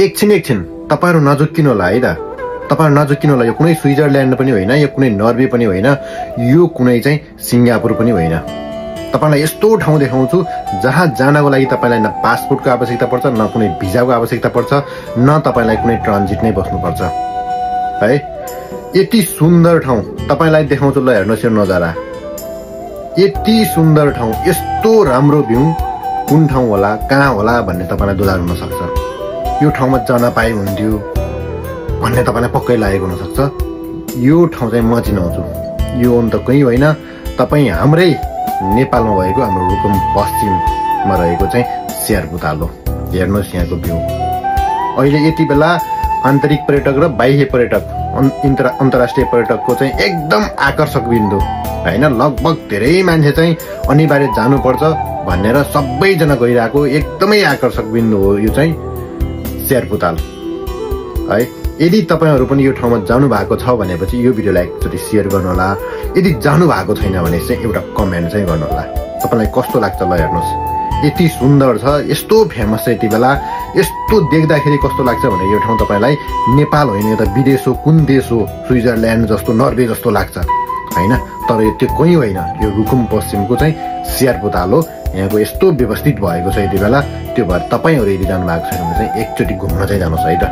एकछिन तपाईहरु नजुक्किनु होला है त। तपाईहरु नजुक्किनु होला, यो कुनै स्विजरल्यान्ड पनि होइन, यो कुनै नर्वे पनि होइन, यो कुनै चाहिँ सिङ्गापुर पनि होइन। तपाईलाई यस्तो ठाउँ देखाउँछु जहाँ जानको लागि तपाईलाई न पासपोर्टको आवश्यकता पर्छ, न कुनै भिजाको आवश्यकता पर्छ, न तपाईलाई कुनै ट्रान्जिट नै बस्नुपर्छ है। यति सुन्दर ठाउँ तपाईलाई देखाउँछु, ल हेर्नुहोस् यो नजारा। यति सुन्दर ठाउँ, यस्तो राम्रो भ्यू कुन ठाउँ होला, कहाँ होला भन्ने तपाईलाई दुलार हुन सक्छ। यो ठाउँमा जान पाए हुन्थ्यो भन्ने तपाईलाई पक्कै लागेको हुन सक्छ। यो ठाउँ चाहिँ म चिनाउँछु। यो अन्त कहीँ होइन, तपाई हाम्रै नेपालमा भएको हाम्रो रुकुम पश्चिममा रहेको चाहिँ स्यारबुताल हो। हेर्नुहोस् यहाँको भ्यू। अहिले यति बेला आन्तरिक पर्यटक र बाह्य पर्यटक, अन्तर्राष्ट्रिय पर्यटकको चाहिँ एकदम आकर्षक बिन्दु हैन। लगभग धेरै मान्छे चाहिँ अनिवार्य जानुपर्छ भनेर सबैजना गइरहेको एकदमै आकर्षक बिन्दु हो यो चाहिँ स्यारबुताल है। यदि तपाईहरु पनि यो ठाउँमा जानु भएको छ भनेपछि यो भिडियोलाई एकचोटि शेयर गर्नु होला। यदि जानु भएको छैन भने चाहिँ एउटा कमेन्ट चाहिँ गर्नु होला। तपाईलाई कस्तो लाग्छ ल हेर्नुहोस्। यति सुन्दर छ, यस्तो फेमस छ यति बेला। यस्तो देख्दाखेरि कस्तो लाग्छ भने यो ठाउँ तपाईलाई नेपाल होइन, यो त विदेश हो, कुन देश हो, स्विजरल्यान्ड जस्तो, नर्वे जस्तो लाग्छ हैन। तर त्यो कहीँ होइन, यो रुकुम पश्चिमको चाहिँ स्यारबुताल हो। यहाँको यस्तो व्यवस्थित भएको छ यति बेला। त्यो भएर तपाईहरु यदि जानु भएको छैन भने चाहिँ एकचोटि घुम्न चाहिँ जानुहोस् है त।